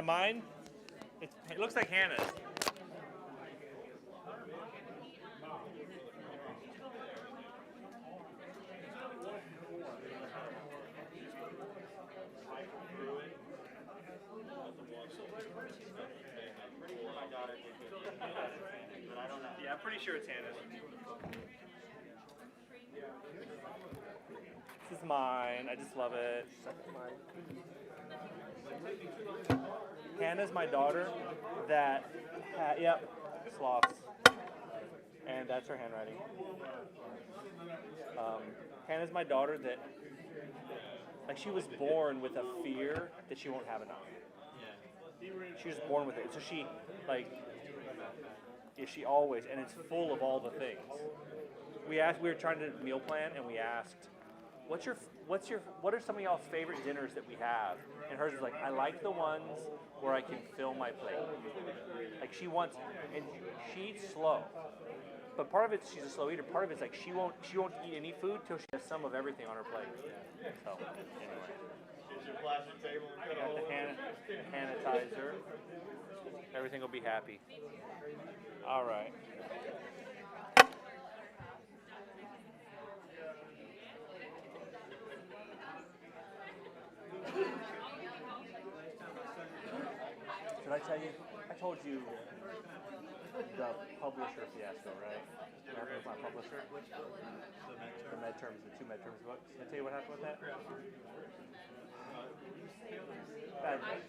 Mine? It looks like Hannah's. Yeah, I'm pretty sure it's Hannah's. This is mine. I just love it. Hannah's my daughter that, yep, sloths. And that's her handwriting. Hannah's my daughter that, like, she was born with a fear that she won't have enough. She was born with it. So she, like, yeah, she always, and it's full of all the things. We were trying to meal plan, and we asked, what are some of y'all's favorite dinners that we have? And hers was like, I like the ones where I can fill my plate. Like, she wants, and she eats slow. But part of it, she's a slow eater. Part of it's like she won't eat any food till she has some of everything on her plate. So anyway, Here's your plastic table. I got the sanitizer. Everything will be happy. All right. Did I tell you? I told you the publisher fiasco, right? What happened with my publisher? The midterms, the two midterms books. Did I tell you what happened with that? Bad news.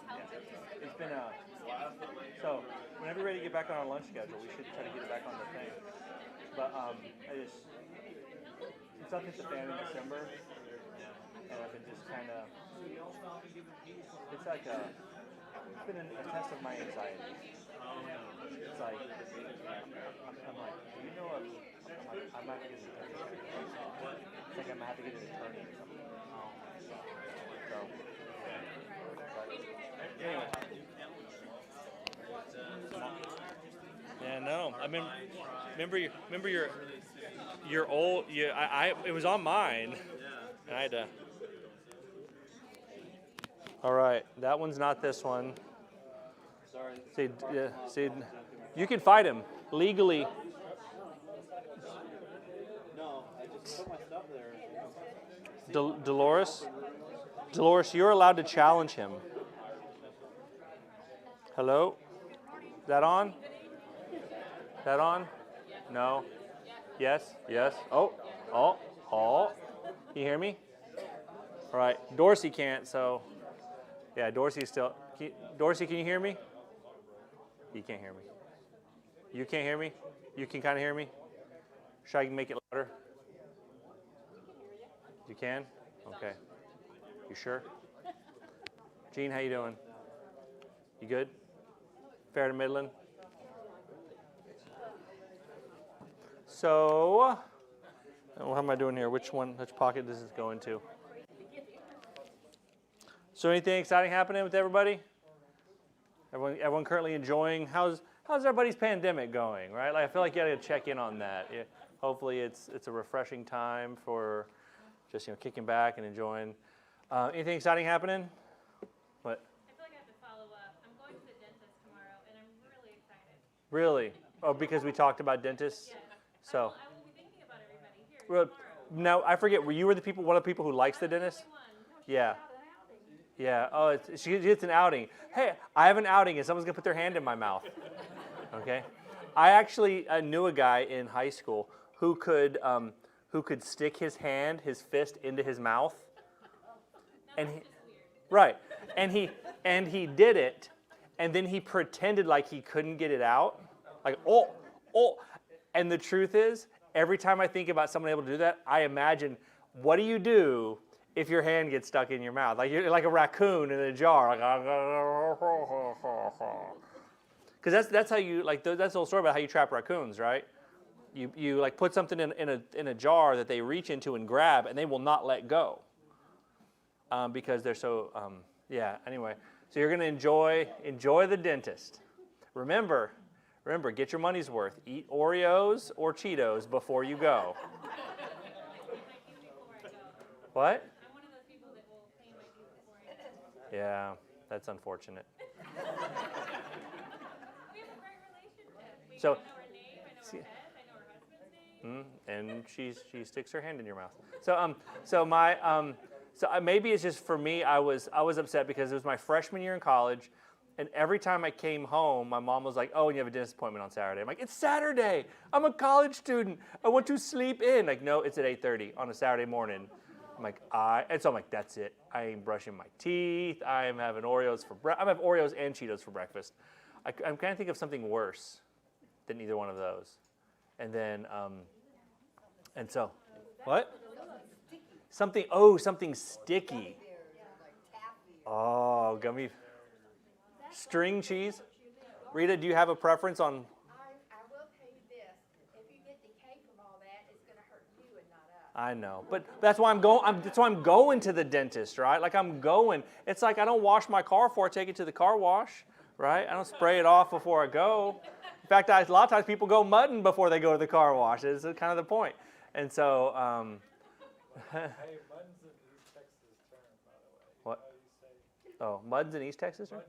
Yeah. It's been so whenever we're ready to get back on our lunch schedule, we should try to get it back on the thing. But stuff hit the fan in December, and I've been just kind of, it's like it's been a test of my anxiety. It's like, I'm like, do you know I'm not getting an attorney. It's like I'm going to have to get an attorney or something. So, but anyway. Yeah, no. I mean, remember your old. It was on mine, and I had to. All right, that one's not this one. Sorry. See, you can fight him legally. No, I just put my stuff there. Dolores, you're allowed to challenge him. Hello? Is that on? Is that on? No? Yes? Yes? Oh. Can you hear me? All right. Dorsey can't, so. Yeah, Dorsey's still. Dorsey, can you hear me? You can't hear me. You can't hear me? You can kind of hear me? Should I make it louder? You can? Okay. You sure? Gene, how you doing? You good? Fair to Midland? So, what am I doing here? Which pocket does this go into? So anything exciting happening with everybody? Everyone currently enjoying? How's everybody's pandemic going, right? Like, I feel like you got to check in on that. Yeah, hopefully it's a refreshing time for just kicking back and enjoying. Anything exciting happening? What? I feel like I have to follow up. I'm going to the dentist tomorrow, and I'm really excited. Really? Oh, because we talked about dentists? Yes. So. I will be thinking about everybody here tomorrow. Now, I forget, one of the people who likes the dentist? Yeah. Yeah. Oh, she gets an outing. Hey, I have an outing, and someone's going to put their hand in my mouth. Okay? I actually knew a guy in high school who could stick his fist into his mouth. And right. And he did it, and then he pretended like he couldn't get it out. Like, oh. And the truth is, every time I think about someone able to do that, I imagine, what do you do if your hand gets stuck in your mouth? Like you're like a raccoon in a jar. Because that's how you, like, that's the whole story about how you trap raccoons, right? You like put something in a jar that they reach into and grab, and they will not let go. Because they're so, yeah, anyway. So you're going to enjoy the dentist. Remember, get your money's worth. Eat Oreos or Cheetos before you go. What? I'm one of those people that will clean my teeth before I eat. Yeah. That's unfortunate. We have a great relationship. So- I know her name, I know her pet, I know her husband's name. And she sticks her hand in your mouth. So maybe it's just for me. I was upset because it was my freshman year in college, and every time I came home, my mom was like, "Oh, and you have a dentist appointment on Saturday." I'm like, "It's Saturday. I'm a college student. I want to sleep in." Like, no, it's at 8:30 on a Saturday morning. I'm like, and so I'm like, that's it. I ain't brushing my teeth. I am having Oreos for breakfast. I'm having Oreos and Cheetos for breakfast. I'm trying to think of something worse than either one of those. And then, and so, what? Something sticky. Oh, gummy. String cheese. Rita, do you have a preference on? I will tell you this, if you get decay from all that, it's gonna hurt you and not us. I know, but that's why I'm going. That's why I'm going to the dentist, right? Like I'm going. It's like I don't wash my car before I take it to the car wash, right? I don't spray it off before I go. In fact, a lot of times people go mudding before they go to the car wash. It's kind of the point. And so, Hey, Muddin's an East Texas term, by the way. What? How do you say oh, Mudd's in East Texas, right?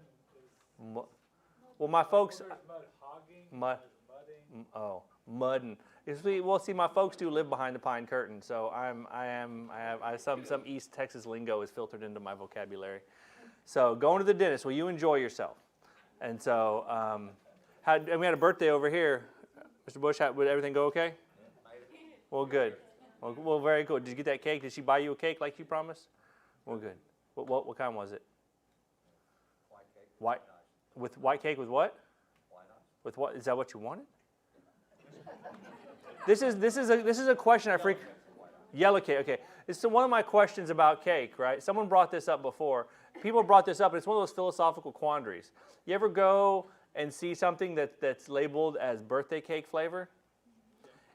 Muddin is Well, my folks. there's mud hogging, Mud. there's mudding. Oh, mudding. See, my folks do live behind the pine curtain, so some East Texas lingo is filtered into my vocabulary. So going to the dentist, will you enjoy yourself? And so, and we had a birthday over here. Mr. Bush, would everything go okay? Well, good. Well, very good. Did you get that cake? Did she buy you a cake like she promised? Well, good. What kind was it? White cake. White. With white cake with what? Why not? With what? Is that what you wanted? This is a question I Yellow cake. Okay. It's one of my questions about cake, right? Someone brought this up before. People brought this up, and it's one of those philosophical quandaries. You ever go and see something that's labeled as birthday cake flavor?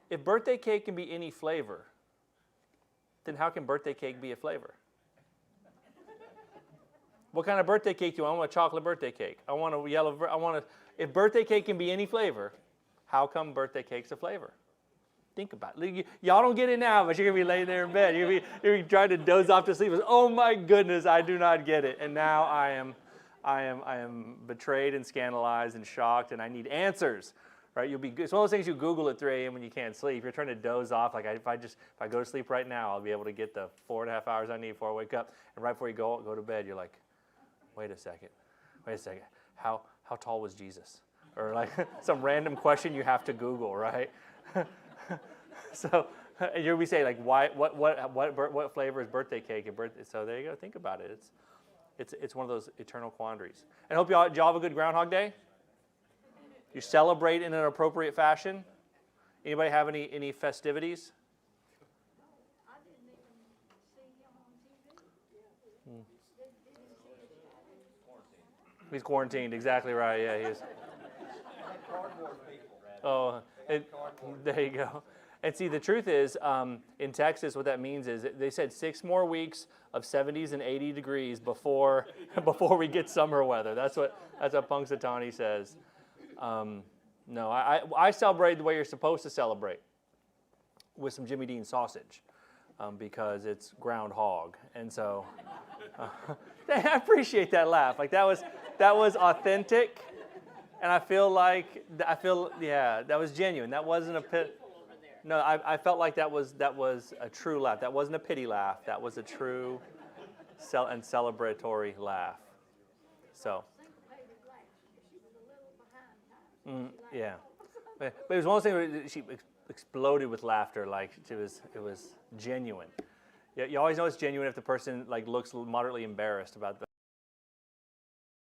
If birthday cake can be any flavor, then how can birthday cake be a flavor? What kind of birthday cake do you want? I want a chocolate birthday cake. I want a yellow. If birthday cake can be any flavor, how come birthday cake's a flavor? Think about it. Y'all don't get it now, but you're gonna be laying there in bed. You're gonna be trying to doze off to sleep. Oh my goodness, I do not get it. And now I am betrayed and scandalized and shocked, and I need answers. Right? It's one of those things you Google at 3 a.m. when you can't sleep. You're trying to doze off. Like if I go to sleep right now, I'll be able to get the 4.5 hours I need before I wake up. And right before you go to bed, you're like, wait a second. How tall was Jesus? Or like some random question you have to Google, right? So you'll be saying like, what flavor is birthday cake? So there you go. Think about it. It's one of those eternal quandaries. And I hope y'all have a good Groundhog Day. You celebrate in an appropriate fashion. Anybody have any festivities? I didn't even see him on TV. He's quarantined. Exactly right. Yeah, he is. Cardboard people. Oh, there you go. And see, the truth is, in Texas, what that means is they said 6 more weeks of 70s and 80 degrees before we get summer weather. That's what Punxsutawney says. No, I celebrate the way you're supposed to celebrate, with some Jimmy Dean sausage, because it's groundhog. And so, I appreciate that laugh. Like that was authentic, and I feel that was genuine. That wasn't a pit. No, I felt like that was a true laugh. That wasn't a pity laugh. That was a true and celebratory laugh. So. Yeah, but it was one of those things where she exploded with laughter. Like it was genuine. You always know it's genuine if the person like looks moderately embarrassed about the